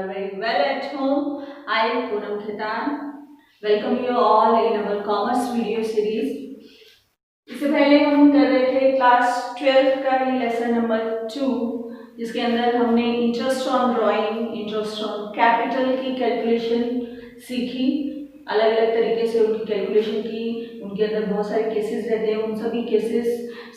are very well at home. I am Poonam Khitan. Welcome you all in our commerce video series. इससे पहले हम कर रहे थे क्लास 12 का ही लेसन नंबर 2, जिसके अंदर हमने interest on drawing, interest on capital की कैलकुलेशन सीखी। अलग अलग तरीके से उनकी कैलकुलेशन की, उनके अंदर बहुत सारे केसेस रहते हैं, उन सभी केसेस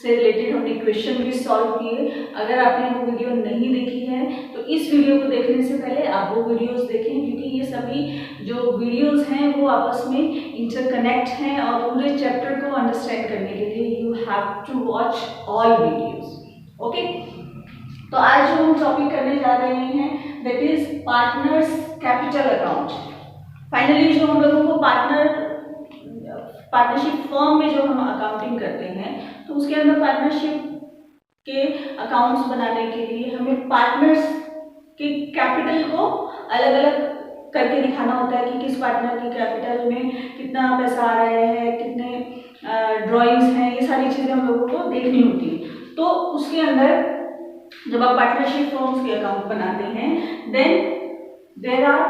से रिलेटेड हमने क्वेश्चन भी सॉल्व किए। अगर आपने वो वीडियो नहीं देखी है तो इस वीडियो को देखने से पहले आप वो वीडियोस देखें, क्योंकि ये सभी जो वीडियोस हैं वो आपस में इंटरकनेक्ट हैं और पूरे चैप्टर को अंडरस्टैंड करने के लिए you have to watch all videos. Okay, तो आज जो हम टॉपिक करने जा रहे हैं that is partners capital account. Finally जो हम लोगों को पार्टनरशिप फर्म में जो हम अकाउंटिंग करते हैं तो उसके अंदर पार्टनरशिप के अकाउंट्स बनाने के लिए हमें पार्टनर्स के कैपिटल को अलग अलग करके दिखाना होता है कि किस पार्टनर के कैपिटल में कितना पैसा आ रहा है, कितने ड्राइंग्स हैं, ये सारी चीज़ें हम लोगों को देखनी होती है। तो उसके अंदर जब आप पार्टनरशिप फर्म्स के अकाउंट बनाते हैं then there are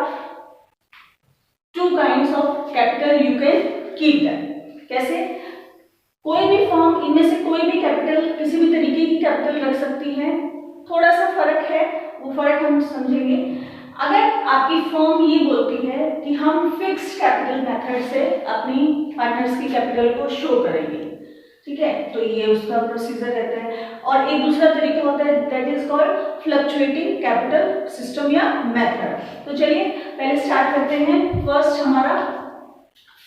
two kinds of capital you can keep them. कैसे? कोई भी फर्म इनमें से कोई भी कैपिटल, किसी भी तरीके की कैपिटल रख सकती है। थोड़ा सा फर्क है, वो फर्क हम समझेंगे। अगर आपकी फर्म ये बोलती है कि हम फिक्स्ड कैपिटल मेथड से अपनी पार्टनर्स की कैपिटल को शो करेंगे, ठीक है, तो ये उसका प्रोसीजर रहता है। और एक दूसरा तरीका होता है that is called fluctuating capital system या मेथड। तो चलिए पहले स्टार्ट करते हैं। फर्स्ट हमारा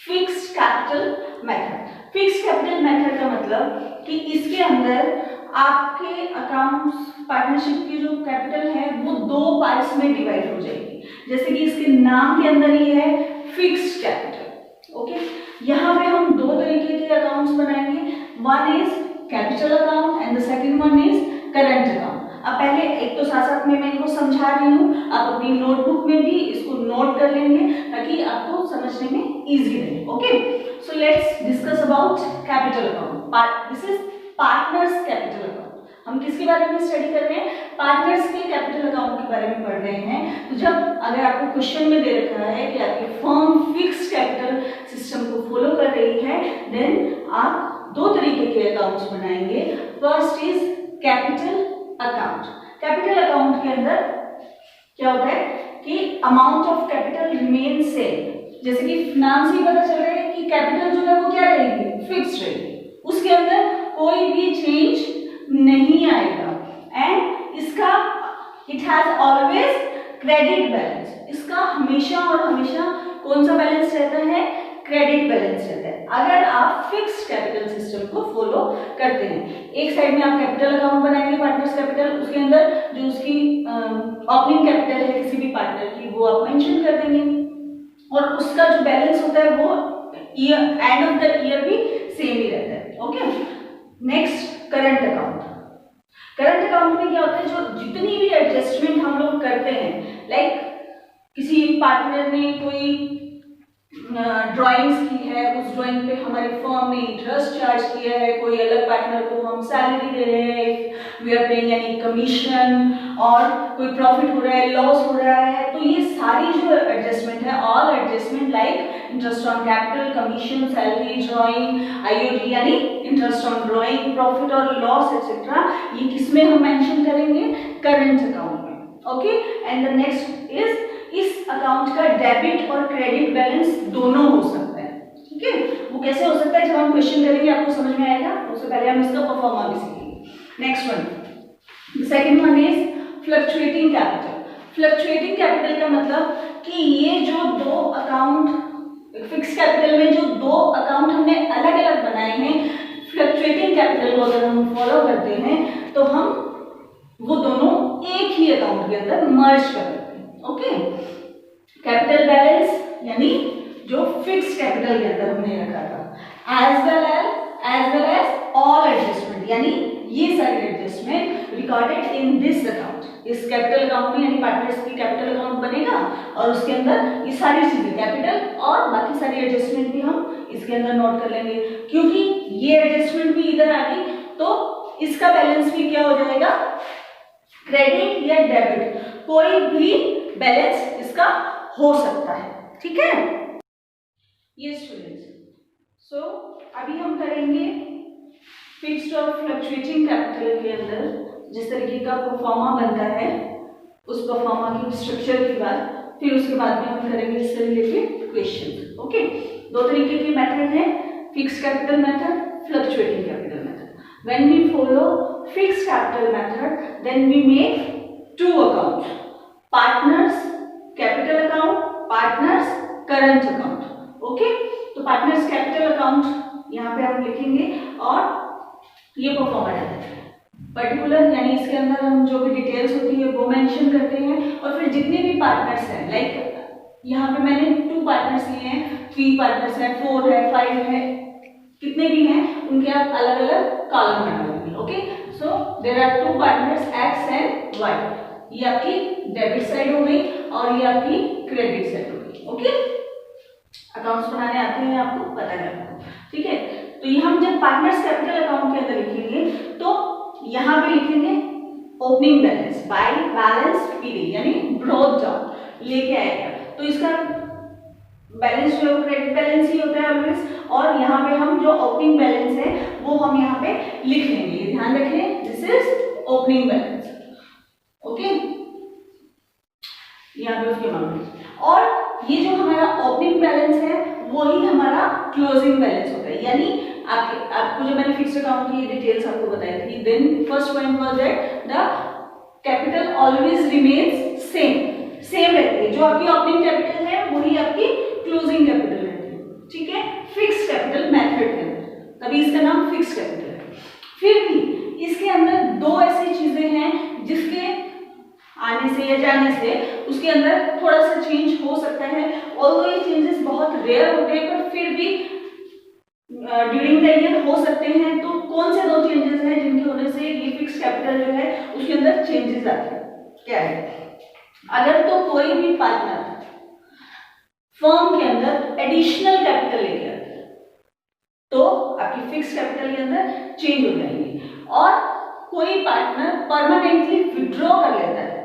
fixed capital method. Fixed capital method का मतलब कि इसके अंदर आपके अकाउंट्स पार्टनरशिप की जो कैपिटल है वो दो पार्ट्स में डिवाइड हो जाएगी। जैसे कि इसके नाम के अंदर ही है फिक्स्ड कैपिटल। ओके, यहाँ पे हम दो तरीके के अकाउंट्स बनाएंगे। One is capital account and the second one is current account. अब पहले एक तो साथ साथ में मैं इनको समझा रही हूँ, आप अपनी नोटबुक में भी इसको नोट कर लेंगे ताकि आपको समझने में इजी रहे। Okay, so let's discuss about capital account. This is partners capital account. हम किसके बारे में स्टडी कर रहे हैं? पार्टनर्स के कैपिटल अकाउंट के बारे में पढ़ रहे हैं। तो जब अगर आपको क्वेश्चन में दे रखा है कि आपकी फर्म फिक्स्ड कैपिटल सिस्टम को फॉलो कर रही है देन आप दो तरीके के अकाउंट्स बनाएंगे। First is capital account. Capital account के अंदर क्या होता है कि amount of capital remain same. जैसे कि नाम से ही पता चल रहा है कि कैपिटल जो है वो क्या रहेगी? फिक्स्ड रहेगी, उसके अंदर कोई भी चेंज नहीं आएगा। एंड इसका it has always credit balance. इसका हमेशा और हमेशा कौन सा बैलेंस रहता है? क्रेडिट बैलेंस रहता है, अगर आप फिक्स्ड कैपिटल सिस्टम को फॉलो करते हैं। एक साइड में आप कैपिटल अकाउंट बनाएंगे पार्टनर्स कैपिटल, उसके अंदर जो उसकी ओपनिंग कैपिटल है किसी भी पार्टनर की वो आप मेंशन कर देंगे और उसका जो बैलेंस होता है वो एंड ऑफ द ईयर भी सेम ही रहता है। Okay, next current account. Current account में क्या होता है, जो जितनी भी एडजस्टमेंट हम लोग करते हैं, लाइक किसी पार्टनर ने कोई ड्राइंग्स की है, उस ड्राइंग पे हमारी फर्म ने इंटरेस्ट चार्ज किया है, कोई अलग पार्टनर को हम सैलरी दे रहे हैं, we are paying any commission, और कोई प्रॉफिट हो रहा है, लॉस हो रहा है, तो ये सारी जो एडजस्टमेंट है, all adjustment like interest on capital, commission, salary, drawing, IoT यानी इंटरेस्ट ऑन ड्राइंग, प्रॉफिट और लॉस एक्सेट्रा, ये किसमें हम मेंशन करेंगे? करंट अकाउंट में। Okay, and the next is इस अकाउंट का डेबिट और क्रेडिट बैलेंस दोनों हो सकता है। ठीक है, वो कैसे हो सकता है जब हम क्वेश्चन करेंगे आपको समझ में आएगा। उससे पहले हम इसका परफॉर्मा भी सीखेंगे। Next one, second one is fluctuating capital. Fluctuating capital का मतलब कि ये जो दो अकाउंट फिक्स कैपिटल में जो दो अकाउंट हमने अलग अलग बनाए हैं, फ्लक्चुएटिंग कैपिटल को अगर हम फॉलो करते हैं तो हम वो दोनों एक ही अकाउंट के अंदर मर्ज कर देते हैं। ओके, कैपिटल बैलेंस यानी जो फिक्स्ड कैपिटल के अंदर हमने रखा था, as well as all adjustment यानी ये सारी adjustment recorded in this account. इस कैपिटल अकाउंट में यानी पार्टनर्स की कैपिटल अकाउंट बनेगा और उसके अंदर ये सारी चीजें कैपिटल और बाकी सारी एडजस्टमेंट भी हम इसके अंदर नोट कर लेंगे। क्योंकि ये एडजस्टमेंट भी इधर आ गई तो इसका बैलेंस भी क्या हो जाएगा? क्रेडिट या डेबिट। कोई भी बैलेंस इसका हो सकता है। ठीक है, ये स्टूडेंट्स, सो अभी हम करेंगे फिक्स्ड और फ्लक्चुएटिंग कैपिटल के अंदर जिस तरीके का परफॉर्मा बनता है उस परफॉर्मा की स्ट्रक्चर की बात, फिर उसके बाद में हम करेंगे इससे रिलेटेड क्वेश्चन। ओके, दो तरीके के मेथड हैं, fixed capital method, fluctuating capital method. When we follow fixed capital method then we make two account, partners capital account, partners current account. Okay, तो पार्टनर्स कैपिटल अकाउंट यहाँ पे हम लिखेंगे और ये परफॉर्मा रहता है पर्टिकुलर, यानी इसके अंदर हम जो भी डिटेल्स होती है वो मेंशन करते हैं, और फिर जितने भी पार्टनर्स हैं, लाइक यहाँ पे मैंने 2 पार्टनर्स लिए हैं, 3 पार्टनर्स हैं, 4 है, 5 है, कितने भी हैं उनके आप अलग अलग कॉलम बना लेंगे। Okay, so there are 2 partners X and Y, ये आपकी डेबिट साइड हो गई और ये आपकी क्रेडिट साइड हो गई। ओके, अकाउंट्स बनाने आते हैं आपको, पता है आपको। ठीक है, तो ये हम जब पार्टनर्स कैपिटल अकाउंट के अंदर लिखेंगे तो यहाँ पे लिखेंगे opening balance by balance period, यानी ब्रॉट डाउन लेके आएगा, तो इसका बैलेंस जो क्रेडिट बैलेंस ही होता है ऑलवेज, और यहाँ पे हम जो ओपनिंग बैलेंस है वो हम यहाँ पे लिख लेंगे, ध्यान रखें this is opening balance. Okay, यहाँ पे उसके मामले, और ये जो हमारा ओपनिंग बैलेंस है वही हमारा क्लोजिंग बैलेंस होता है, यानी आपको जो मैंने फिक्स्ड अकाउंट की डिटेल्स आपको बताई थी, then first point was that the capital always remains same रहती है, जो आपकी ओपनिंग कैपिटल है वही आपकी क्लोजिंग कैपिटल रहती है। ठीक है, फिक्स्ड कैपिटल मेथड के अंदर, तभी इसका नाम फिक्स्ड कैपिटल है। फिर भी इसके अंदर 2 ऐसी चीजें हैं जिसके आने से या जाने से उसके अंदर थोड़ा सा चेंज हो सकता है, ऑल्दो ये चेंजेस बहुत रेयर होते हैं पर फिर भी ड्यूरिंग द ईयर हो सकते हैं। तो कौन से 2 चेंजेस हैं जिनके होने से ये फिक्स्ड कैपिटल जो है उसके अंदर चेंजेस आते हैं? क्या है, अगर तो कोई भी पार्टनर फर्म के अंदर एडिशनल कैपिटल लेके आता है तो आपकी फिक्स्ड कैपिटल के अंदर चेंज हो जाएंगे, और कोई पार्टनर परमानेंटली विड्रॉ कर लेता है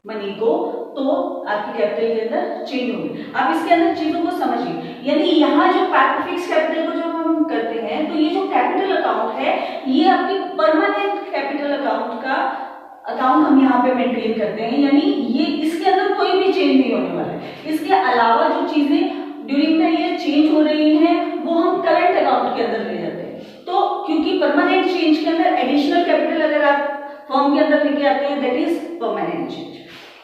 मनी को तो आपकी कैपिटल के अंदर चेंज होगी। आप इसके अंदर चीजों को समझिए, यानी यहाँ जो फिक्स कैपिटल को जब हम करते हैं तो ये जो कैपिटल अकाउंट है ये आपकी परमानेंट कैपिटल अकाउंट का अकाउंट हम यहाँ पे मेंटेन करते हैं, यानी ये इसके अंदर कोई भी चेंज नहीं होने वाला है। इसके अलावा जो चीजें ड्यूरिंग द ईयर चेंज हो रही हैं वो हम करंट अकाउंट के अंदर ले जाते हैं। तो क्योंकि परमानेंट चेंज के अंदर एडिशनल कैपिटल अगर आप फॉर्म के अंदर लेके आते हैं that is permanent change.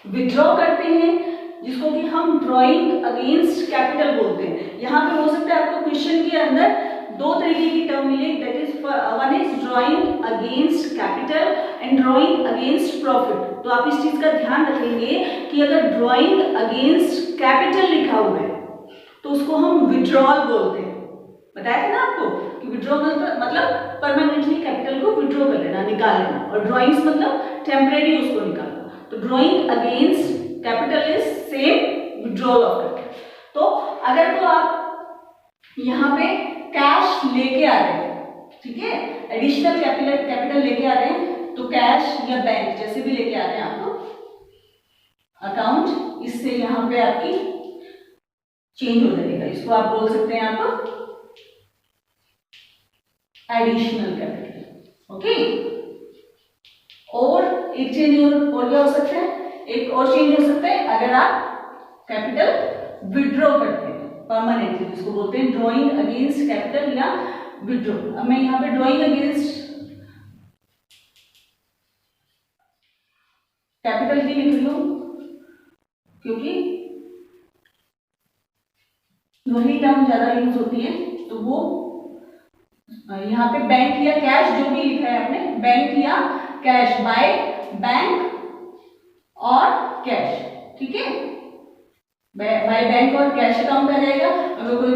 Withdraw करते हैं जिसको कि हम ड्रॉइंग अगेंस्ट कैपिटल बोलते हैं। यहाँ पे हो सकता है आपको क्वेश्चन के अंदर 2 तरीके की टर्म मिले, that is one is drawing against capital and drawing against profit. तो आप इस चीज का ध्यान रखेंगे कि अगर ड्रॉइंग अगेंस्ट कैपिटल लिखा हुआ है तो उसको हम विड्रॉल बोलते हैं। बताया था ना आपको कि विड्रॉ मतलब परमानेंटली कैपिटल को विड्रॉ कर लेना, निकाल लेना, और ड्रॉइंग्स मतलब टेम्परेरी उसको निकालना। तो drawing against capital is same withdrawal of capital. तो अगर तो आप यहाँ पे कैश लेके आ रहे हैं, ठीक है, एडिशनल कैपिटल लेके आ रहे हैं, तो कैश या बैंक जैसे भी लेके आ रहे हैं आपको अकाउंट, इससे यहाँ पे आपकी चेंज हो जाएगा। इसको आप बोल सकते हैं आप एडिशनल कैपिटल। ओके, और एक चेंज और क्या हो सकता है, एक और चेंज हो सकता है अगर आप कैपिटल विड्रॉ करते हैं परमानेंटली, जिसको बोलते हैं ड्रॉइंग अगेंस्ट कैपिटल या विड्रॉ। अब मैं यहाँ पे ड्रॉइंग अगेंस्ट कैपिटल ही लिख रही हूं क्योंकि वही टर्म ज्यादा यूज होती है। तो वो यहाँ पे बैंक या कैश जो भी लिखा है आपने, बैंक या कैश, बाय बैंक और कैश, ठीक है, बाय बैंक और कैश अकाउंट आ जाएगा। अगर कोई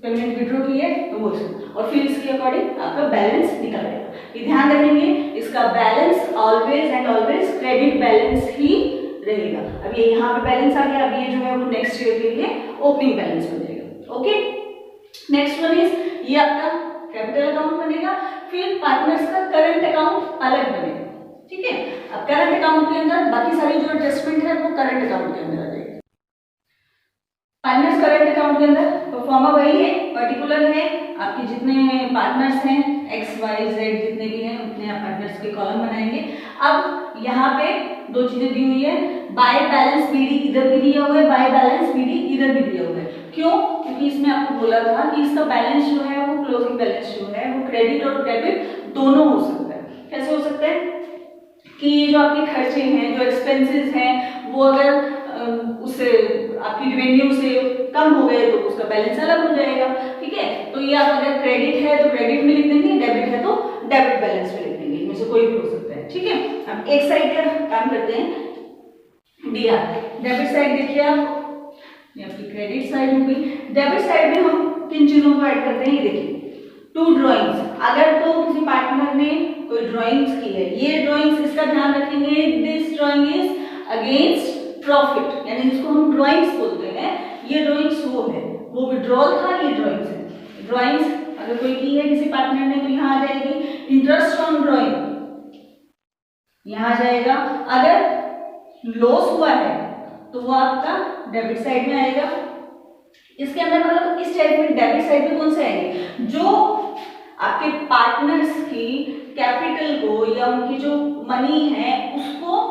पेमेंट विड्रॉ की है तो वो, और फिर इसके अकॉर्डिंग आपका बैलेंस निकल आएगा। ये ध्यान रखेंगे, इसका balance always and always credit balance ही रहेगा। अब ये यहाँ पे बैलेंस आ गया, अब ये जो है वो नेक्स्ट ईयर के लिए ओपनिंग बैलेंस बन जाएगा। ओके, नेक्स्ट वन इज ये आपका कैपिटल अकाउंट बनेगा। फिर पार्टनर्स का करंट अकाउंट अलग बनेगा, ठीक है। अब करंट अकाउंट के अंदर बाकी सारी जो एडजस्टमेंट है वो करंट अकाउंट के अंदर आ जाएगी। पार्टनर्स करंट अकाउंट के अंदर परफॉर्मा वही है, पर्टिकुलर है, आपके जितने पार्टनर्स हैं एक्स वाई जेड जितने भी हैं उतने आप पार्टनर्स के कॉलम बनाएंगे। अब यहाँ पे दो चीजें दी हुई है, बाय बैलेंस बीडी इधर भी दिया हुआ है, बाय बैलेंस बीडी इधर भी दिया हुआ है। क्यों? क्योंकि इसमें आपको बोला था कि इसका बैलेंस जो है वो क्लोजिंग बैलेंस जो है वो क्रेडिट और डेबिट दोनों हो सकता है। कैसे हो सकता है कि जो आपके खर्चे हैं, जो एक्सपेंसेस हैं, वो अगर उससे आपकी रेवेन्यू से कम हो गए तो उसका बैलेंस अलग हो जाएगा। ठीक है, तो ये आप अगर क्रेडिट है तो क्रेडिट में लिख देंगे, डेबिट है तो डेबिट बैलेंस में लिख देंगे, इनमें से कोई भी हो सकता है। ठीक है, हम एक साइड का काम करते हैं। डीआर डेबिट साइड देखिए आप, ये आपकी क्रेडिट साइड होगी। डेबिट साइड में हम किन चीजों को ऐड करते हैं, ये देखिए, टू ड्राइंग्स। अगर तो किसी पार्टनर ने कोई ड्राइंग्स की है, ये ड्राइंग्स इसका ध्यान रखेंगे, this drawing is against profit, यानी जिसको हम ड्राइंग्स बोलते हैं, ये ड्राइंग्स वो है, वो विड्रॉल था, ये ड्राइंग्स है। ड्राइंग्स अगर कोई की है किसी पार्टनर ने तो यहाँ आ जाएगी इंटरेस्ट ऑन ड्राइंग, यहाँ आ जाएगा। अगर लॉस हुआ है तो वो आपका डेबिट साइड में आएगा। इसके अंदर मतलब इस टाइप में डेबिट साइड में कौन से आएंगे, जो आपके पार्टनर्स की कैपिटल को या उनकी जो मनी है उसको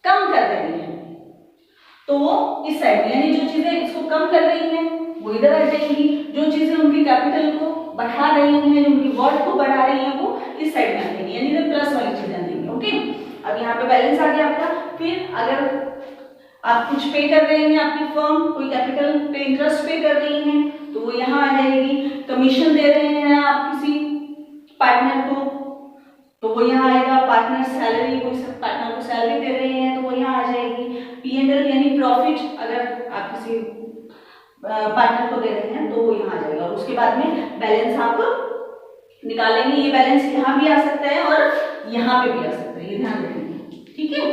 कम कर रही है, तो वो इस साइड में, यानी जो चीजें इसको कम कर रही हैं वो इधर आ जाएंगी, जो चीजें उनकी कैपिटल को बढ़ा रही हैं, जो उनकी वर्थ को बढ़ा रही हैं वो इस साइड में आ जाएंगी, यानी इधर प्लस वाली चीजें आ जाएंगी। ओके, अब यहाँ पे बैलेंस आ गया आपका। फिर अगर आप कुछ पे कर रहे हैं, आपकी फर्म कोई कैपिटल पे इंटरेस्ट पे कर रही है तो वो यहाँ आ जाएगी। कमीशन दे रहे हैं आप किसी पार्टनर को तो वो यहाँ आएगा। पार्टनर सैलरी, कोई पार्टनर को सैलरी दे रहे हैं तो वो यहाँ आ जाएगी। P&L यानी प्रॉफिट, अगर आप किसी पार्टनर को दे रहे हैं तो वो यहाँ आ जाएगा। और उसके बाद में बैलेंस आप निकालेंगे। ये बैलेंस यहाँ भी आ सकता है और यहाँ पे भी आ सकता है, ये ध्यान रखेंगे। ठीक है,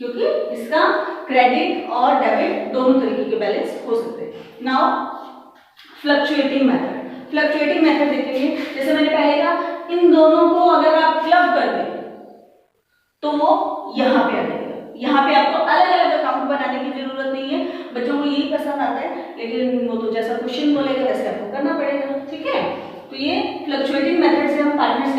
क्योंकि इसका क्रेडिट और डेबिट दोनों तरीके के बैलेंस हो सकते हैं। Now fluctuating method. Fluctuating method देखेंगे, जैसे मैंने पहले कहा, इन दोनों को अगर आप क्लब कर दें तो वो यहाँ पे आ जाएगा। यहाँ पे आपको अलग अलग अकाउंट बनाने की जरूरत नहीं है, बच्चों को यही पसंद आता है, लेकिन वो तो जैसा क्वेश्चन बोलेगा वैसे आपको करना पड़ेगा। ठीक है, तो ये फ्लक्चुएटिंग मेथड से हम पार्टनर्स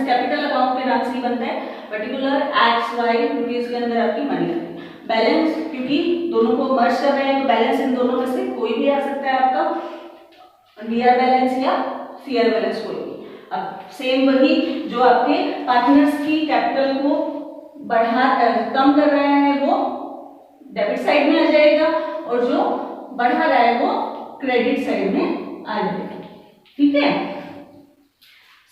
कैपिटल अकाउंट के नाम से ही बनता है। पर्टिकुलर एक्स वाई रुपीज के अंदर आपकी मनी आती है। बैलेंस, क्योंकि दोनों को मर्ज कर रहे हैं तो बैलेंस इन दोनों में से कोई भी आ सकता है आपका, डीआर बैलेंस या सीआर बैलेंस कोई भी। अब सेम वही, जो आपके पार्टनर्स की कैपिटल को कम कर रहे हैं वो डेबिट साइड में आ जाएगा और जो बढ़ा रहा है वो क्रेडिट साइड में आ जाएगा। ठीक है,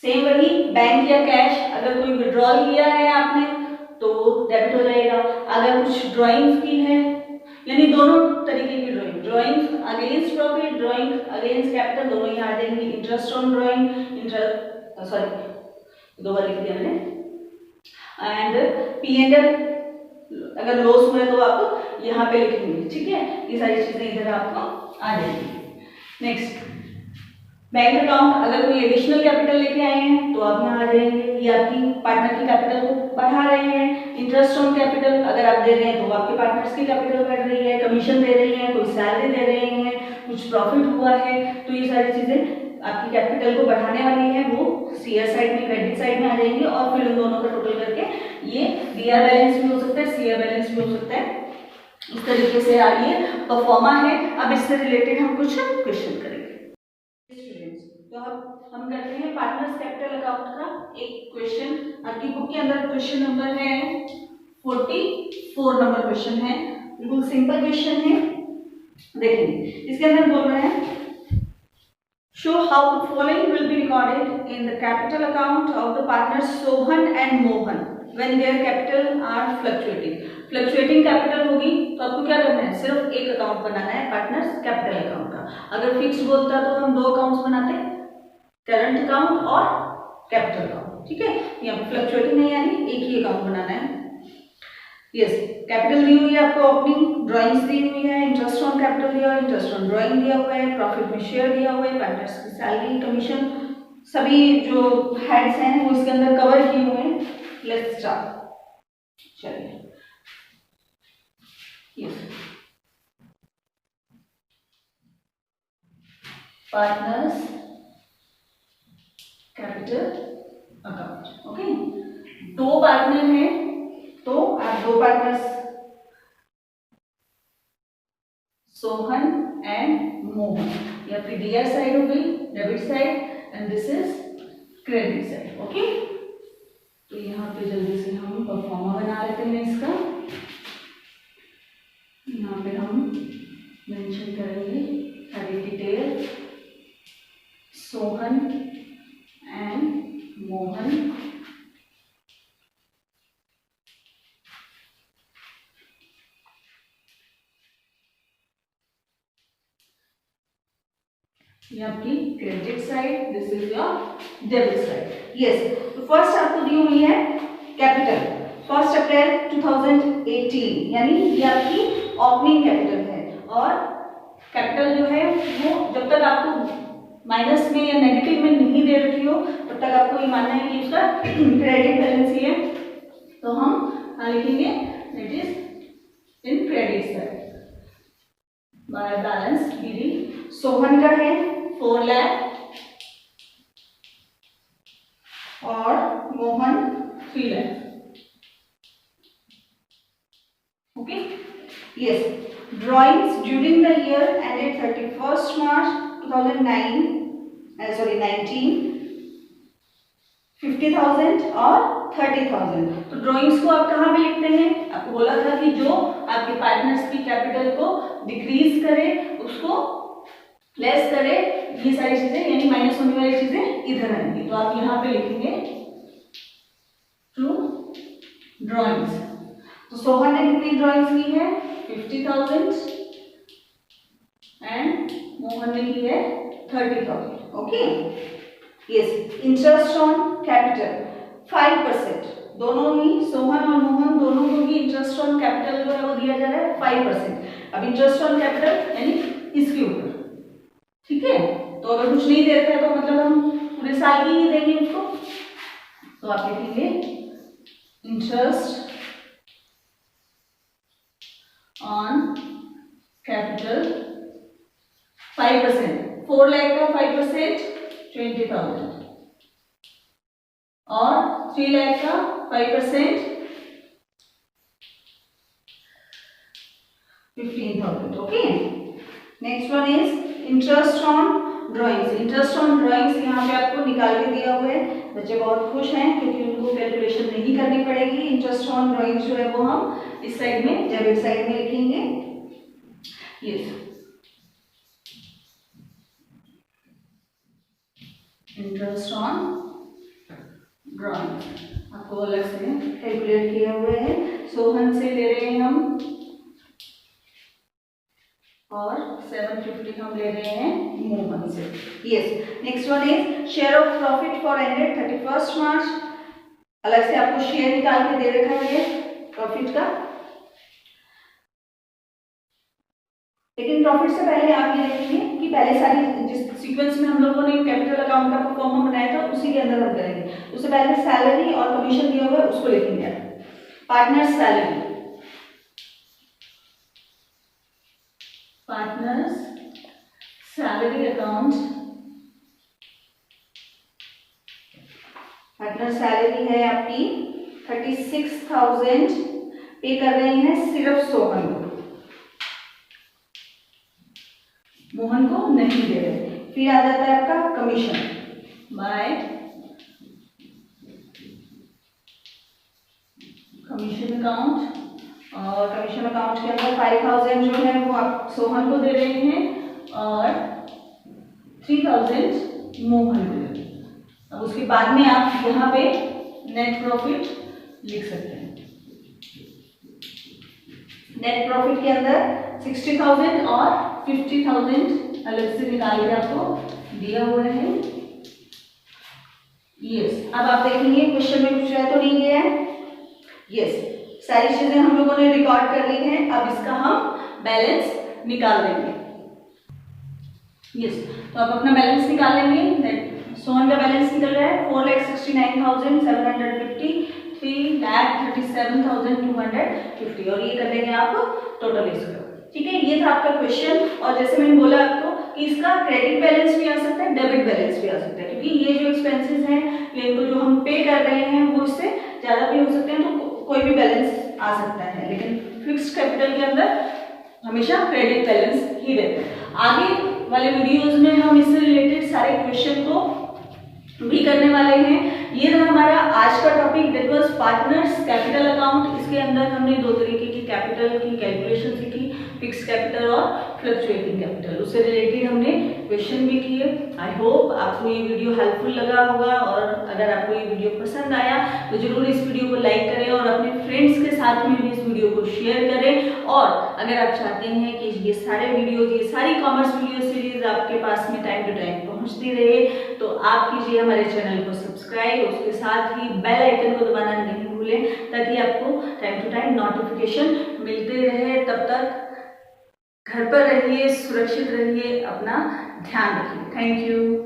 सेम वही, बैंक या कैश, अगर कोई विड्रॉल किया है आपने तो डेबिट हो जाएगा। अगर कुछ ड्राइंग्स की है, यानी दोनों तरीके की drawings against profit, drawing against capital, दोनों यहाँ आ जाएंगे। इंटरेस्ट ऑन ड्राइंग, दो बार लिख दिया मैंने। एंड P&L अगर लॉस हुआ तो आप यहाँ पे लिखेंगे। ठीक है, ये सारी चीजें इधर आपको आ जाएंगी। नेक्स्ट, बैंक अकाउंट, अगर कोई एडिशनल कैपिटल लेके आए हैं तो आप यहाँ आ जाएंगे। ये आपकी पार्टनर की कैपिटल को बढ़ा रहे हैं। इंटरेस्ट ऑन कैपिटल अगर आप दे रहे हैं तो आपके पार्टनर्स की कैपिटल बढ़ रही है। कमीशन दे रही है, कोई सैलरी दे रहे हैं, कुछ प्रॉफिट हुआ है, तो ये सारी चीजें आपकी कैपिटल को बढ़ाने वाली है, वो सीआर साइड में, क्रेडिट साइड में आ जाएंगे। और फिर इन दोनों का टोटल करके ये डीआर बैलेंस भी हो सकता है, सीआर बैलेंस भी हो सकता है। इस तरीके से आ रही है परफॉर्मा है। अब इससे रिलेटेड हम कुछ क्वेश्चन करेंगे। तो अब हम करते हैं पार्टनर्स कैपिटल अकाउंट का एक क्वेश्चन। आपकी बुक के अंदर क्वेश्चन नंबर है 44 नंबर क्वेश्चन है, बिल्कुल सिंपल क्वेश्चन है। देखिए इसके अंदर बोल रहे हैं, show how the following will be recorded in the capital account of the partners Sohan and Mohan when their capital are fluctuating. Fluctuating capital होगी तो आपको क्या करना है, सिर्फ एक अकाउंट बनाना है पार्टनर्स कैपिटल अकाउंट का। अगर फिक्स बोलता तो हम दो अकाउंट्स बनाते, करंट अकाउंट और कैपिटल अकाउंट। ठीक है, यहाँ पे फ्लक्चुएटिंग नहीं, यानी एक ही अकाउंट बनाना है। यस, कैपिटल दी हुई है आपको, ओपनिंग ड्राइंग्स दी हुई है, इंटरेस्ट ऑन कैपिटल दिया हुआ है, इंटरेस्ट ऑन ड्राइंग दिया हुआ है, प्रॉफिट में शेयर दिया हुआ है, पार्टनर्स की सैलरी, कमीशन, सभी जो हेड्स हैं वो इसके अंदर कवर किए हुए हैं। Let's start. चलिए, पार्टनर्स कैपिटल अकाउंट। ओके, दो पार्टनर हैं तो आप दो पार्टनर्स सोहन एंड मोहन, ये आपकी डीआर साइड हो गई, debit side, and this is credit side. Okay, तो यहाँ पे जल्दी से हम परफॉर्मा बना लेते हैं इसका। यहाँ पे हम मेंशन करेंगे सारी डिटेल, सोहन एंड मोहन ये आपकी credit side, this is your debit side. Yes, तो फर्स्ट आपको दी हुई है कैपिटल 1 अप्रैल 2018, यानी ये आपकी ओपनिंग कैपिटल है। और कैपिटल जो है वो जब तक आपको माइनस में या नेगेटिव में नहीं दे रखी हो तब तक आपको ये मानना है कि उसका क्रेडिट बैलेंस ही है, तो हम लिखेंगे it is in credit side by balance गिरी। सोहन का है 4 लाख और Mohan 3 lakh. Okay, yes, drawings during the year ended 31 March 2019 50,000 और 30,000। तो ड्राइंग्स को आप कहाँ पे लिखते हैं? आपको बोला था कि जो आपके पार्टनर्स की कैपिटल को डिक्रीज करे, उसको लेस करे, ये सारी चीजें यानी माइनस होने वाली चीजें इधर आएंगी। तो आप यहाँ पे लिखेंगे टू ड्राइंग्स। तो सोहन ने कितनी ड्राइंग्स की है? 50,000 एंड मोहन ने की है 30,000। Okay, yes, interest on capital 5%, दोनों ही सोहन और मोहन दोनों को भी इंटरेस्ट ऑन कैपिटल जो है वो दिया जा रहा है 5%। अब इंटरेस्ट ऑन कैपिटल यानी इसके ऊपर, ठीक है। तो अगर कुछ नहीं देता है तो मतलब हम पूरे साल की ही देंगे उसको, तो आप लिखेंगे इंटरेस्ट ऑन कैपिटल 5%, 4 लाख का 5% 20,000 और 3 लाख का 5% 15,000। Okay, next one is interest on drawings. Interest on drawings यहाँ पे आपको निकाल के दिया हुआ है। बच्चे बहुत खुश हैं क्योंकि उनको कैलकुलेशन नहीं करनी पड़ेगी। इंटरेस्ट ऑन ड्राइंग्स जो है वो हम इस साइड में, डेबिट साइड में लिखेंगे। यस, इंटरेस्ट ऑन ड्राइंग आपको अलग से कैलकुलेट किए हुए हैं। सोहन से ले रहे हैं हम और 750 हम ले रहे हैं मोहन से। Yes, next one is share of profit for ended 31 मार्च। अलग से आपको शेयर निकाल के दे रखा है प्रॉफिट का, लेकिन प्रॉफिट से पहले आप ये देखेंगे कि पहले सारी जिस सीक्वेंस में हम लोगों ने कैपिटल अकाउंट का परफॉर्मा बनाया था उसी के अंदर हम करेंगे। उससे पहले सैलरी और कमीशन दिया हुआ है उसको लिखेंगे। Partners salary, partners salary account, partner salary है आपकी 36,000 पे कर रहे हैं सिर्फ सोहन को, मोहन को नहीं दे रहे। फिर आ जाता है आपका कमीशन बाय कमीशन अकाउंट, और कमीशन अकाउंट के अंदर 5,000 जो है वो आप सोहन को दे रहे हैं और 3,000 मोहन को दे रहे हैं। अब उसके बाद में आप यहाँ पे नेट प्रॉफिट लिख सकते हैं। नेट प्रॉफिट के अंदर 60,000 और 50,000 अलग से निकाल के आपको दिया हुआ है। यस, अब आप देखेंगे क्वेश्चन में कुछ रह तो नहीं गया है। यस, सारी चीजें हम लोगों ने रिकॉर्ड कर ली हैं। अब इसका हम बैलेंस निकाल देंगे। यस, तो आप अपना बैलेंस निकाल लेंगे। सोहन का बैलेंस 4,69,750, 3,37,250 और ये कर देंगे आप टोटल इसका। ठीक है, ये था आपका क्वेश्चन। और जैसे मैंने बोला आपको कि इसका क्रेडिट बैलेंस भी आ सकता है, डेबिट बैलेंस भी आ सकता है, क्योंकि ये जो एक्सपेंसेस हैं या इनको जो हम पे कर रहे हैं वो इससे ज़्यादा भी हो सकते हैं, तो कोई भी बैलेंस आ सकता है, लेकिन फिक्स्ड कैपिटल के अंदर हमेशा क्रेडिट बैलेंस ही रहता है। आगे वाले वीडियोस में हम इससे रिलेटेड सारे क्वेश्चन को भी करने वाले हैं। ये था हमारा आज का topic, that was partners capital account. इसके अंदर हमने दो तरीके की कैपिटल की कैलकुलेशन सीखी, फिक्स कैपिटल और फ्लक्चुएटिंग कैपिटल। उससे रिलेटेड हमने क्वेश्चन भी किए। आई होप आपको ये वीडियो हेल्पफुल लगा होगा, और अगर आपको ये वीडियो पसंद आया तो जरूर इस वीडियो को लाइक करें और अपने फ्रेंड्स के साथ में भी इस वीडियो को शेयर करें। और अगर आप चाहते हैं कि ये सारे वीडियोज, ये सारी कॉमर्स वीडियो सीरीज आपके पास में टाइम टू टाइम पहुंचती रहे, तो आप कीजिए हमारे चैनल को सब्सक्राइब, उसके साथ ही बेल आइकन को दबाना नहीं भूलें, ताकि आपको टाइम टू टाइम नोटिफिकेशन मिलते रहे। तब तक घर पर रहिए, सुरक्षित रहिए, अपना ध्यान रखिए। Thank you.